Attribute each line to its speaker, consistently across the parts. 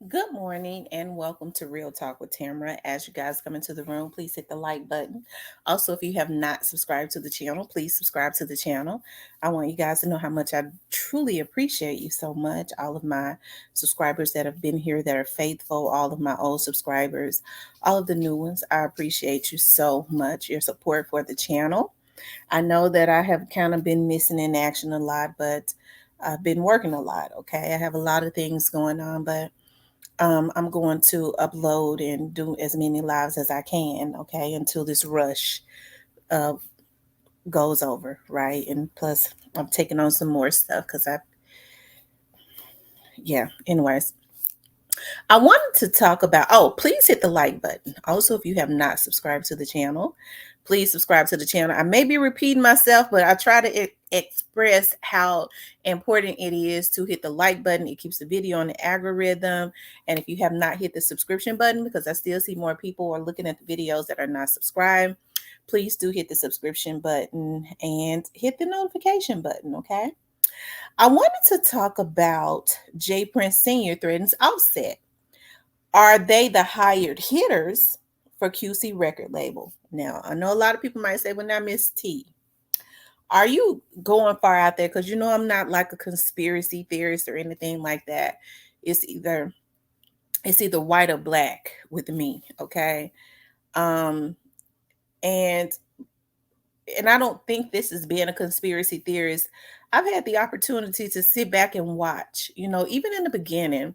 Speaker 1: Good morning and welcome to Real Talk with Tamara. As you guys come into the room, please hit the like button. Also, if you have not subscribed to the channel, please subscribe to the channel. I want you guys to know how much I truly appreciate you so much. All of my subscribers that have been here that are faithful, all of my old subscribers, all of the new ones, I appreciate you so much. Your support for the channel. I know that I have kind of been missing in action a lot, but I've been working a lot. Okay. I have a lot of things going on, but I'm going to upload and do as many lives as I can, okay, until this rush uh, goes over, right? And plus, I'm taking on some more stuff because yeah, anyways. I wanted to talk about, please hit the like button. Also, if you have not subscribed to the channel, please subscribe to the channel. I may be repeating myself, but I try to express how important it is to hit the like button. It keeps the video on the algorithm. And if you have not hit the subscription button, because I still see more people are looking at the videos that are not subscribed, please do hit the subscription button and hit the notification button, okay? I wanted to talk about J.PRINCE Sr. threatens Offset. Are they the hired hitters for QC record label? Now, I know a lot of people might say, well, now, Miss T, are you going far out there? Because you know I'm not like a conspiracy theorist or anything like that. It's either it's either white or black with me, okay? Um, and and I don't think this is being a conspiracy theorist. I've had the opportunity to sit back and watch. You know, even in the beginning,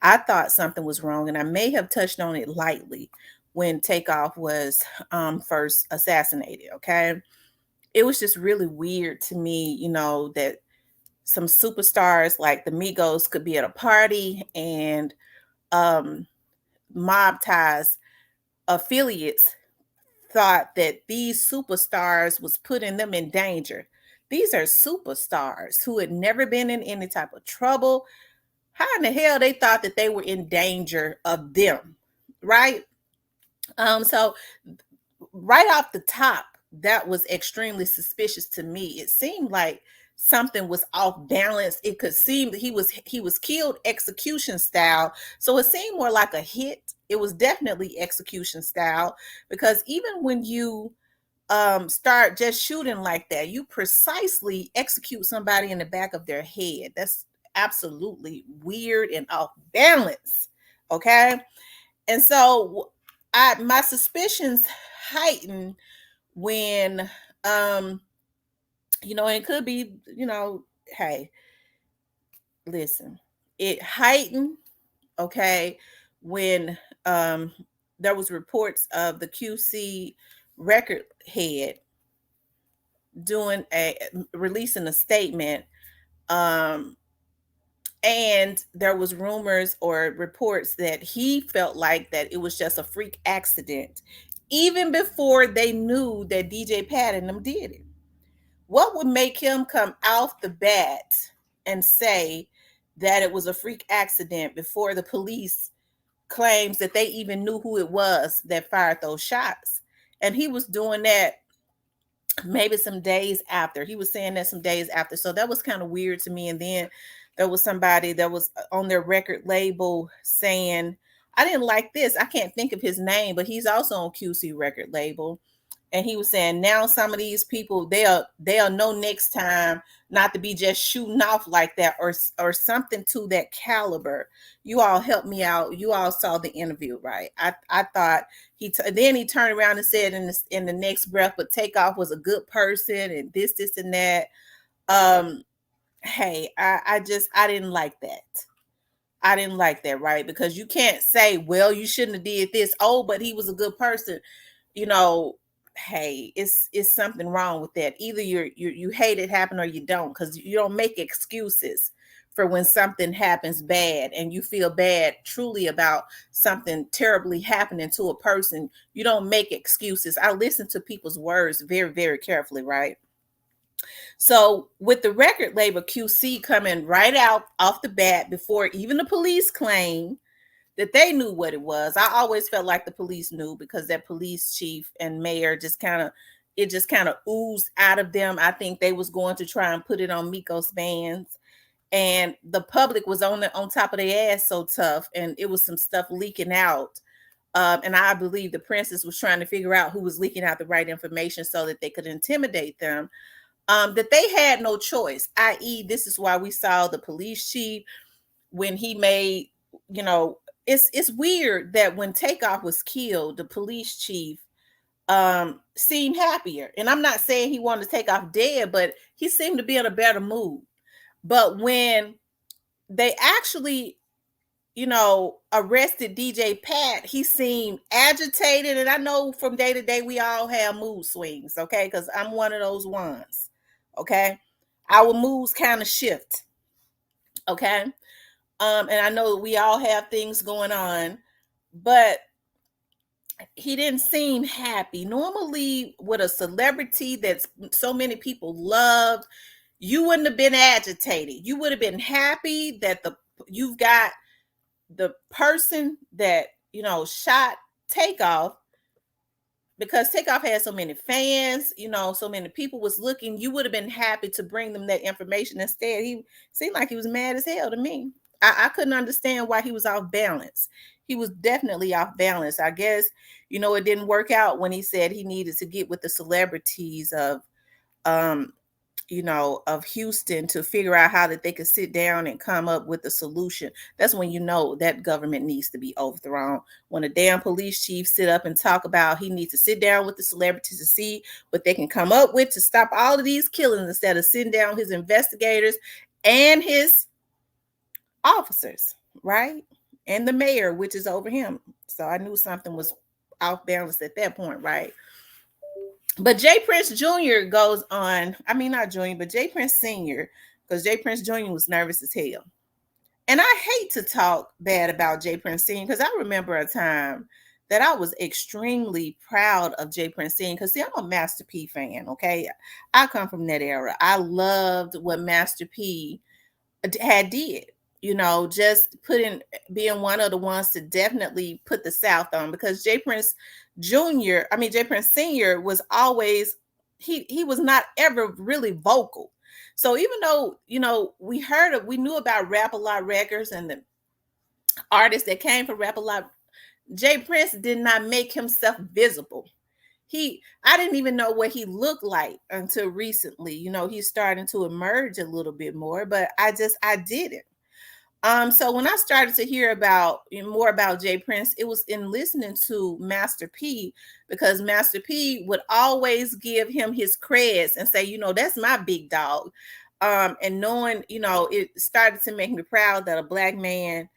Speaker 1: I thought something was wrong, and I may have touched on it lightly when Takeoff was first assassinated. Okay, it was just really weird to me, you know, that some superstars like the Migos could be at a party and um, mob ties affiliates thought that these superstars was putting them in danger. These are superstars who had never been in any type of trouble. How in the hell they thought that they were in danger of them, right? So right off the top, that was extremely suspicious to me. It seemed like something was off balance. It could seem that he was killed execution style. So it seemed more like a hit. It was definitely execution style because even when you start just shooting like that, you precisely execute somebody in the back of their head. That's absolutely weird and off balance. Okay. And so I my suspicions heighten when and it could be, hey, listen, it heightened, okay, when there was reports of the QC record head doing a releasing a statement, um and there was rumors or reports that he felt like that it was just a freak accident even before they knew that DJ Pat and them did it. What would make him come off the bat and say that it was a freak accident before the police claims that they even knew who it was that fired those shots? And he was doing that maybe some days after. He was saying that some days after. So that was kind of weird to me. And then there was somebody that was on their record label saying, I didn't like this. I can't think of his name, but he's also on QC record label. And he was saying now some of these people they'll know next time not to be just shooting off like that or something to that caliber. You all helped me out. You all saw the interview, right? I thought then he turned around and said in the next breath, but Takeoff was a good person and this and that. Um, hey, I didn't like that. I didn't like that, right? Because you can't say, well, you shouldn't have did this. Oh, but he was a good person. You know, hey, it's something wrong with that. Either you hate it happen or you don't, because you don't make excuses for when something happens bad and you feel bad truly about something terribly happening to a person. You don't make excuses. I listen to people's words very, very carefully, right? So with the record label QC coming right out off the bat before even the police claim that they knew what it was. I always felt like the police knew because that police chief and mayor just kind of oozed out of them. I think they was going to try and put it on Miko's bands. and the public was on top of their ass so tough, and it was some stuff leaking out. And I believe the princess was trying to figure out who was leaking out the right information so that they could intimidate them. That they had no choice, i.e., this is why we saw the police chief when he made, you know, it's weird that when Takeoff was killed, the police chief seemed happier. And I'm not saying he wanted to take off dead, but he seemed to be in a better mood. But when they actually, arrested DJ Pat, he seemed agitated. And I know from day to day we all have mood swings, okay? Because I'm one of those ones, okay? Our moods kind of shift, okay? And I know we all have things going on, but he didn't seem happy. Normally, with a celebrity that so many people loved, you wouldn't have been agitated. You would have been happy that you've got the person that shot Takeoff, because Takeoff had so many fans, so many people was looking. You would have been happy to bring them that information. Instead, he seemed like he was mad as hell to me. I couldn't understand why he was off balance. He was definitely off balance. I guess, it didn't work out when he said he needed to get with the celebrities of of Houston to figure out how that they could sit down and come up with a solution. That's when that government needs to be overthrown. When a damn police chief sit up and talk about he needs to sit down with the celebrities to see what they can come up with to stop all of these killings, instead of sitting down his investigators and his officers, right? And the mayor, which is over him. So I knew something was off balance at that point, right? But J.PRINCE Jr. goes on, I mean, not Jr., but J.PRINCE Sr., because J.PRINCE Jr. was nervous as hell. And I hate to talk bad about J.PRINCE Sr., because I remember a time that I was extremely proud of J.PRINCE Sr., because, see, I'm a Master P fan, okay? I come from that era. I loved what Master P had did. Just being one of the ones to definitely put the South on, because J.PRINCE Sr. was always, he was not ever really vocal. So even though, we knew about Rap-A-Lot Records and the artists that came from Rap-A-Lot, J.PRINCE did not make himself visible. I didn't even know what he looked like until recently. He's starting to emerge a little bit more, but I didn't. So when I started to hear more about J.PRINCE, it was in listening to Master P, because Master P would always give him his creds and say, that's my big dog. And knowing, it started to make me proud that a Black man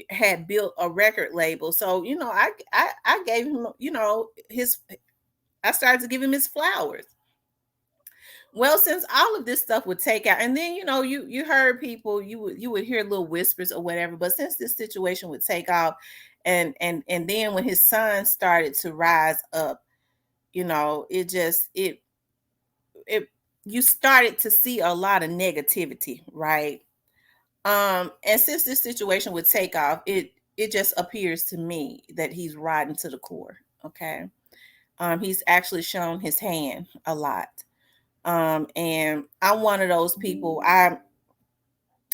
Speaker 1: had built a record label. So, I gave him, I started to give him his flowers. Well, since all of this stuff would take out, and then you heard people, you would hear little whispers or whatever. But since this situation would take off, and then when his son started to rise up, it you started to see a lot of negativity, right? And since this situation would take off, it just appears to me that he's rotten to the core. Okay, he's actually shown his hand a lot. And I'm one of those people. I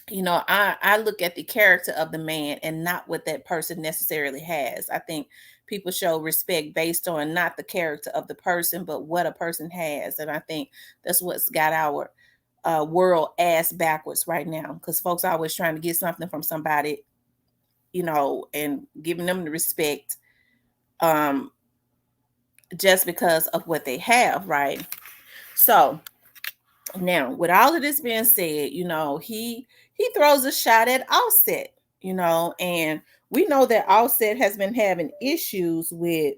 Speaker 1: look at the character of the man and not what that person necessarily has. I think people show respect based on not the character of the person, but what a person has. And I think that's what's got our world ass backwards right now, because folks are always trying to get something from somebody, and giving them the respect just because of what they have, right? So now, with all of this being said, he throws a shot at Offset, and we know that Offset has been having issues with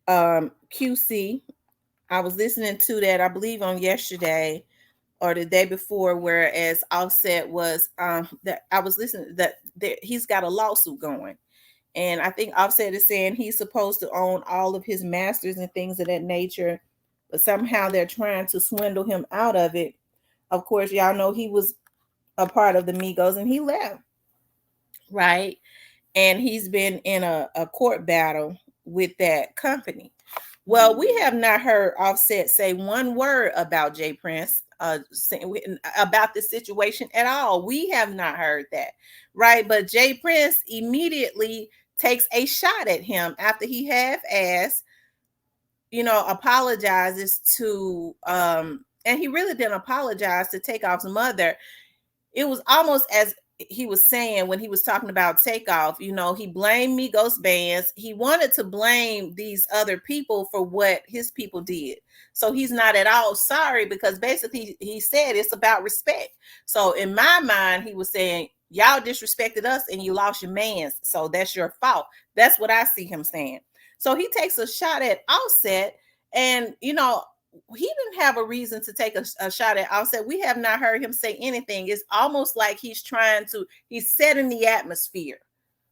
Speaker 1: QC. I was listening to that, I believe, on yesterday or the day before, whereas Offset was that I was listening that he's got a lawsuit going. And I think Offset is saying he's supposed to own all of his masters and things of that nature, but somehow they're trying to swindle him out of it. Of course, y'all know he was a part of the Migos and he left, right? And he's been in a court battle with that company. Well, we have not heard Offset say one word about J.PRINCE. about this situation at all. We have not heard that, right? But J.PRINCE immediately takes a shot at him after he half-assed, apologizes to and he really didn't apologize to Takeoff's mother. It was almost as he was saying when he was talking about Takeoff, he blamed Migos bands. He wanted to blame these other people for what his people did. So he's not at all sorry, because basically he said it's about respect. So in my mind, he was saying, y'all disrespected us and you lost your mans. So that's your fault. That's what I see him saying. So he takes a shot at Offset, and he didn't have a reason to take a shot at Offset. We have not heard him say anything. It's almost like he's setting the atmosphere,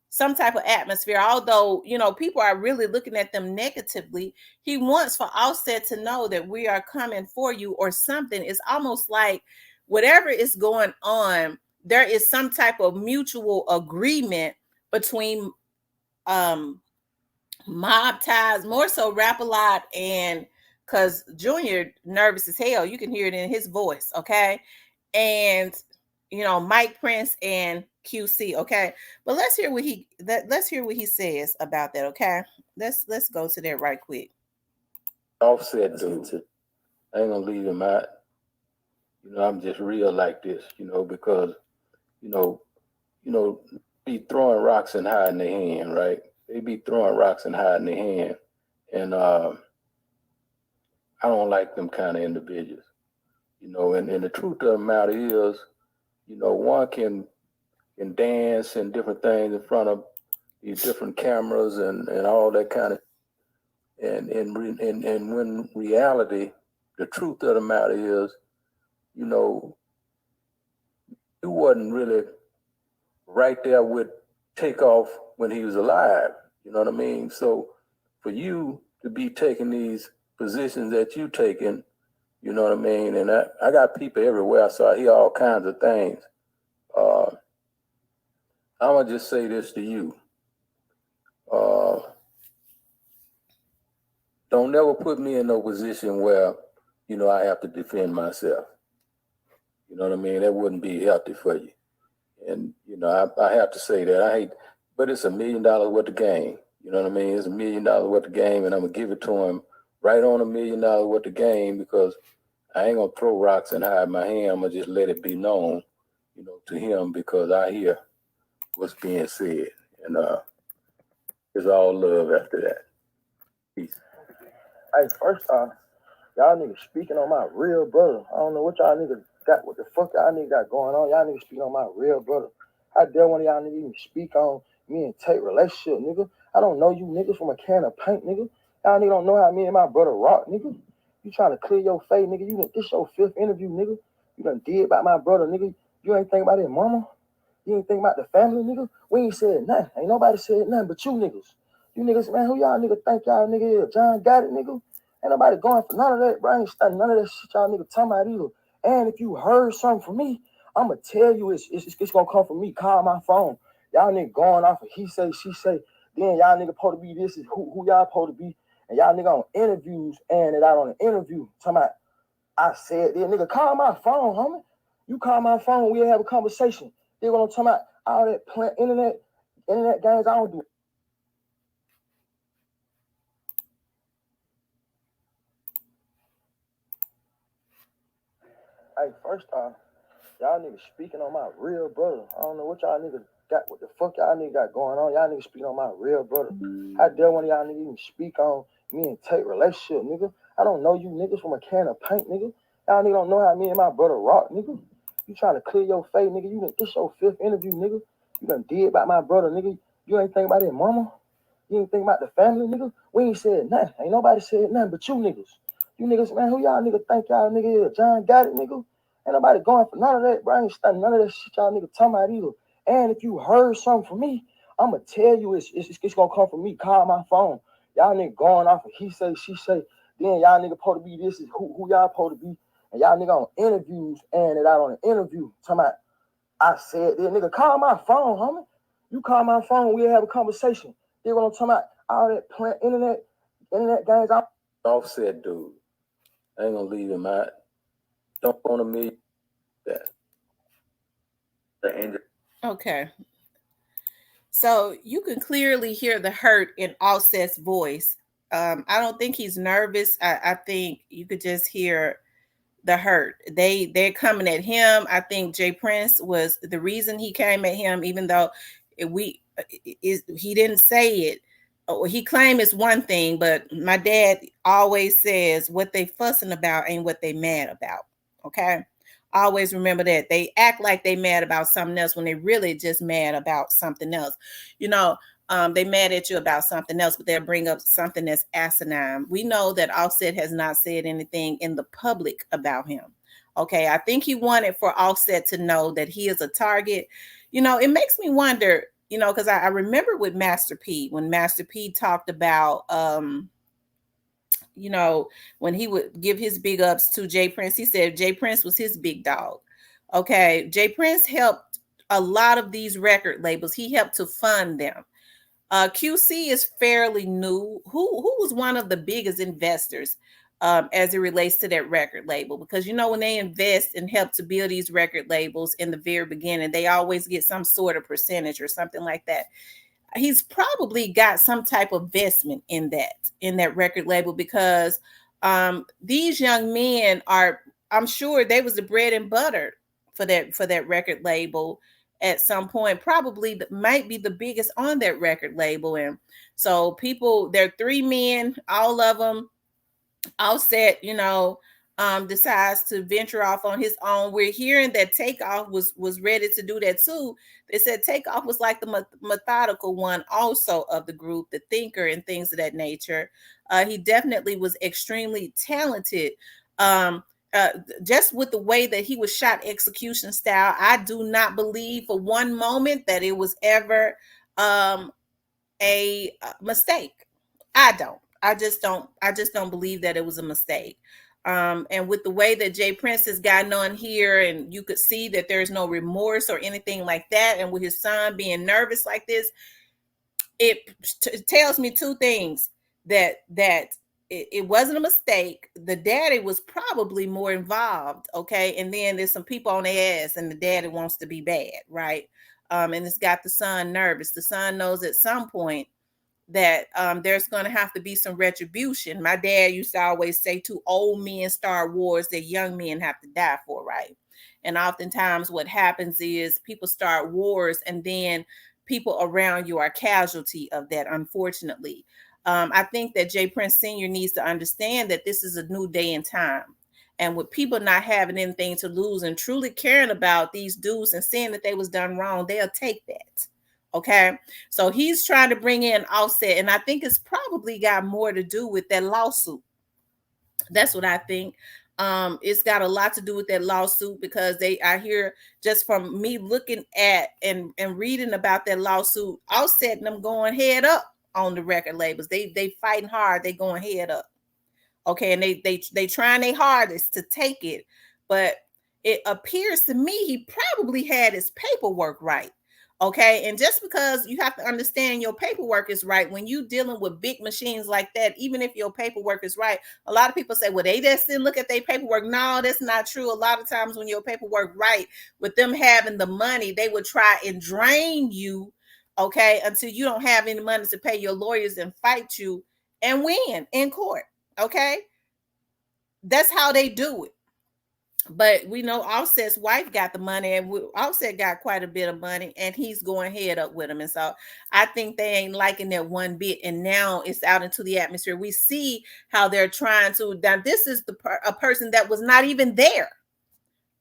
Speaker 1: some type of atmosphere. Although, people are really looking at them negatively, he wants for Offset to know that we are coming for you or something. It's almost like whatever is going on, there is some type of mutual agreement between mob ties, more so Rap-A-Lot, and because Junior nervous as hell, you can hear it in his voice, okay? And Mike Prince and QC, okay? But let's hear what he says about that, okay? Let's go to that right quick.
Speaker 2: Offset, dude, I ain't gonna leave him out. I'm just real like this, because be throwing rocks and hiding their hand, right? They be throwing rocks and hiding their hand. And I don't like them kind of individuals, and the truth of the matter is, one can dance and different things in front of these different cameras and all that kind of, and when reality, the truth of the matter is, you wasn't really right there with Takeoff when he was alive. You know what I mean? So for you to be taking these positions that you taking, you know what I mean? And I got people everywhere, so I hear all kinds of things. I'm going to just say this to you. Don't never put me in no position where, I have to defend myself. You know what I mean? That wouldn't be healthy for you. And, I have to say that. But it's $1 million worth of game. You know what I mean? It's $1 million worth of game, and I'm going to give it to him right on $1 million worth of game, because I ain't going to throw rocks and hide my hand. I'm going to just let it be known, to him, because I hear what's being said. And it's all love after that. Peace.
Speaker 3: Hey, first off, y'all niggas speaking on my real brother. I don't know what y'all niggas got, what the fuck y'all niggas got going on. Y'all niggas speaking on my real brother. How dare one of y'all niggas even speak on me and Tate relationship, nigga? I don't know you niggas from a can of paint, nigga. Y'all niggas don't know how me and my brother rock, nigga. You trying to clear your face, nigga. This your 5th interview, nigga. You done did about my brother, nigga. You ain't think about his mama. You ain't think about the family, nigga. We ain't said nothing. Ain't nobody said nothing but you niggas. You niggas, man, who y'all niggas think y'all nigga is? John got it, nigga. Ain't nobody going for none of that, bro. I ain't studying none of that shit y'all niggas talking about either. And if you heard something from me, I'ma tell you it's gonna come from me. Call my phone. Y'all niggas going off of he say, she say. Then y'all niggas supposed to be this is who y'all supposed to be. And y'all nigga on interviews and it out on the interview. Talking about, I said, yeah, nigga, call my phone, homie. You call my phone, we'll have a conversation. They what I'm talking about, all that plant internet games, I don't do. Hey, first off, y'all niggas speaking on my real brother. I don't know what y'all niggas got, what the fuck y'all niggas got going on. Y'all niggas speaking on my real brother. How dare one of y'all niggas even speak on me and Tate relationship, nigga? I don't know you niggas from a can of paint, nigga. Y'all niggas don't know how me and my brother rock, nigga. You trying to clear your face, nigga. This your 5th interview, nigga. You done did about my brother, nigga. You ain't think about his mama. You ain't think about the family, nigga. We ain't said nothing. Ain't nobody said nothing but you niggas. You niggas, man, who y'all niggas think y'all nigga is? John got it, nigga. Ain't nobody going for none of that, bro. I ain't studying none of that shit y'all niggas talking about either. And if you heard something from me, I'ma tell you it's gonna come from me. Call my phone. Y'all niggas going off of he say, she say. Then y'all niggas supposed to be this is who y'all supposed to be. And y'all nigga on interviews and it out on the interview. Talking about, I said, yeah, nigga, call my phone, homie. You call my phone, we'll have a conversation. Then what I'm talking about, all that plant internet games.
Speaker 2: Offset, dude. I ain't gonna leave him out. don't want a million. That the end.
Speaker 1: Okay. So you can clearly hear the hurt in Offset's voice. I don't think he's nervous. I think you could just hear the hurt. They're coming at him. I think J.PRINCE was the reason he came at him, even though he didn't say it. He claimed it's one thing, but my dad always says what they fussing about ain't what they mad about. Okay. Always remember that. They act like they mad about something else when they really just mad about something else. You know, they mad at you about something else, but they'll bring up something that's asinine. We know that Offset has not said anything in the public about him. Okay, I think he wanted for Offset to know that he is a target. You know, it makes me wonder, you know, because I remember with Master P, when Master P talked about you know, when he would give his big ups to J.PRINCE, he said J.PRINCE was his big dog. Okay, J.PRINCE helped a lot of these record labels. He helped to fund them. QC is fairly new. Who was one of the biggest investors as it relates to that record label? Because you know when they invest and help to build these record labels in the very beginning, they always get some sort of percentage or something like that. He's probably got some type of investment in that record label because these young men are, I'm sure they was the bread and butter for that record label at some point, probably might be the biggest on that record label. And so people, they're three men, all of them. Offset, you know, decides to venture off on his own. We're hearing that Takeoff was ready to do that too. They said Takeoff was like the methodical one also of the group, the thinker and things of that nature. He definitely was extremely talented. Um, uh, just with the way that he was shot execution style, I do not believe for one moment that it was ever a mistake. I don't. I just don't. I just don't believe that it was a mistake. And with the way that J.PRINCE has gotten on here, and you could see that there's no remorse or anything like that, and with his son being nervous like this, it tells me two things: that it wasn't a mistake. The daddy was probably more involved. Okay, and then there's some people on their ass, and the daddy wants to be bad, right? And it's got the son nervous. The son knows at some point that there's going to have to be some retribution. My dad used to always say, "To old men start wars that young men have to die for," right? And oftentimes what happens is people start wars and then people around you are casualty of that, unfortunately. I think that J.PRINCE Sr. needs to understand that this is a new day and time. And with people not having anything to lose and truly caring about these dudes and seeing that they was done wrong, they'll take that. Okay. So he's trying to bring in Offset. And I think it's probably got more to do with that lawsuit. That's what I think. It's got a lot to do with that lawsuit because I hear just from me looking at and reading about that lawsuit, Offset them going head up on the record labels. They fighting hard, they going head up. Okay, and they trying their hardest to take it, but it appears to me he probably had his paperwork right. Okay, and just because you have to understand your paperwork is right when you dealing with big machines like that, even if your paperwork is right, a lot of people say, well, they just didn't look at their paperwork. No, that's not true. A lot of times when your paperwork right, with them having the money, they would try and drain you, okay, until you don't have any money to pay your lawyers and fight you and win in court. Okay, that's how they do it. But we know Offset's wife got the money, and Offset got quite a bit of money, and he's going head up with him. And so I think they ain't liking that one bit. And now it's out into the atmosphere. We see how they're trying to. Now this is a person that was not even there.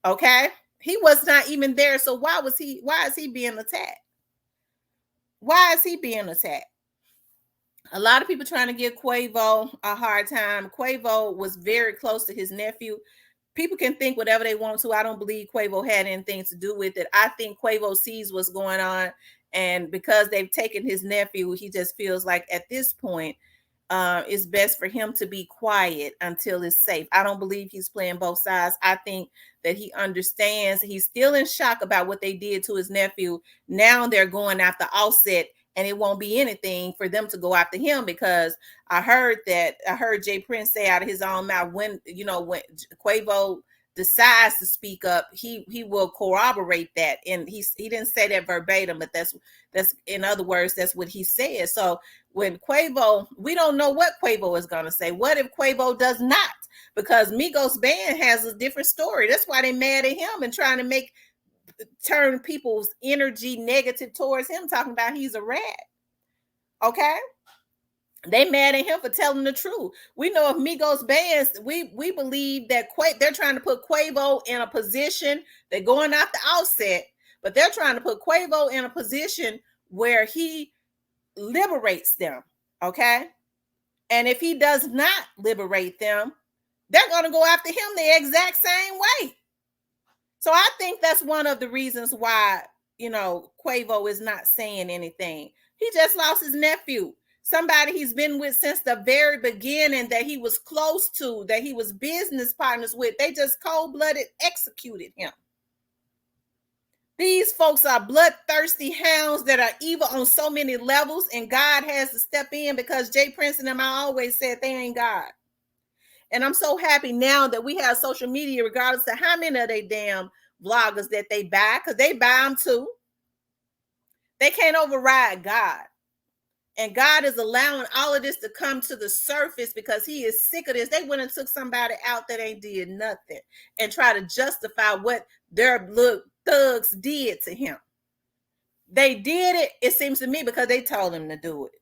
Speaker 1: Okay, he was not even there. So why is he being attacked? Why is he being attacked? A lot of people trying to give Quavo a hard time. Quavo was very close to his nephew. People can think whatever they want to. I don't believe Quavo had anything to do with it. I think Quavo sees what's going on, and because they've taken his nephew, he just feels like at this point, it's best for him to be quiet until it's safe. I don't believe he's playing both sides. I think that he understands. He's still in shock about what they did to his nephew. Now they're going after Offset, and it won't be anything for them to go after him because I heard J.PRINCE say out of his own mouth when Quavo decides to speak up, he will corroborate that. And he didn't say that verbatim, but that's in other words, that's what he said. So when Quavo, we don't know what Quavo is going to say. What if Quavo does not? Because Migos band has a different story. That's why they mad at him and trying to turn people's energy negative towards him, talking about he's a rat. Okay, they mad at him for telling the truth. We know if Migos bands, we believe that they're trying to put Quavo in a position. They're going after Offset, but they're trying to put Quavo in a position where he liberates them. Okay, and if he does not liberate them, they're going to go after him the exact same way. So I think that's one of the reasons why, Quavo is not saying anything. He just lost his nephew, somebody he's been with since the very beginning, that he was close to, that he was business partners with. They just cold-blooded executed him. These folks are bloodthirsty hounds that are evil on so many levels, and God has to step in, because J.PRINCE and them, I always said they ain't God. And I'm so happy now that we have social media, regardless of how many of they damn vloggers that they buy, because they buy them too. They can't override God. And God is allowing all of this to come to the surface because he is sick of this. They went and took somebody out that ain't did nothing and try to justify what their thugs did to him. They did it, it seems to me, because they told him to do it.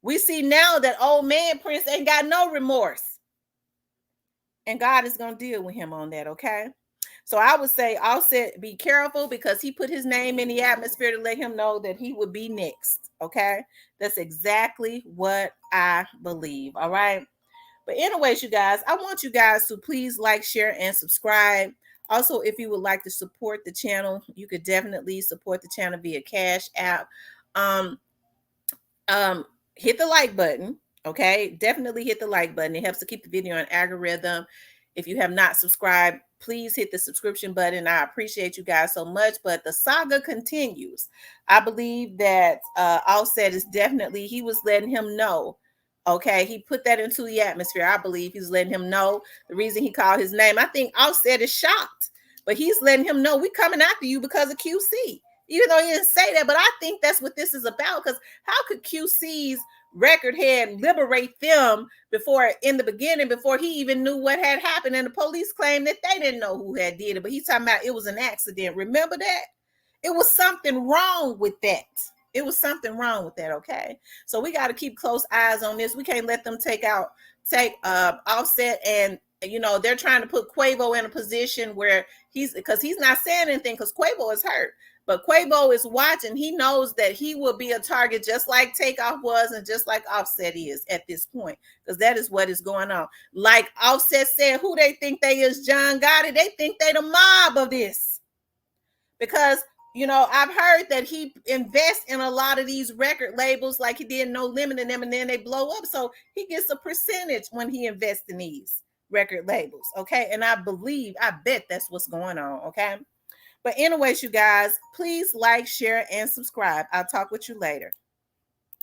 Speaker 1: We see now that old man Prince ain't got no remorse. And God is going to deal with him on that, okay? So I would say, Offset, be careful, because he put his name in the atmosphere to let him know that he would be next, okay? That's exactly what I believe, all right? But anyways, you guys, I want you guys to please like, share, and subscribe. Also, if you would like to support the channel, you could definitely support the channel via Cash App. Hit the like button. Okay, definitely hit the like button. It helps to keep the video on algorithm. If you have not subscribed, please hit the subscription button. I appreciate you guys so much. But the saga continues. I believe that Offset is definitely, he was letting him know. Okay, he put that into the atmosphere. I believe he's letting him know the reason he called his name. I think Offset is shocked, but he's letting him know we coming after you because of QC. Even though he didn't say that, but I think that's what this is about. Because how could QC's record head liberate them in the beginning, before he even knew what had happened? And the police claimed that they didn't know who had did it, but he's talking about it was an accident. Remember that? It was something wrong with that. It was something wrong with that, okay? So we got to keep close eyes on this. We can't let them take Offset, and they're trying to put Quavo in a position where because he's not saying anything, because Quavo is hurt. But Quavo is watching. He knows that he will be a target, just like Takeoff was and just like Offset is at this point, because that is what is going on. Like Offset said, who they think they is, John Gotti? They think they the mob of this. Because, I've heard that he invests in a lot of these record labels, like he did No Limit in them, and then they blow up. So he gets a percentage when he invests in these record labels, okay? And I bet that's what's going on, okay? But anyways, you guys, please like, share, and subscribe. I'll talk with you later.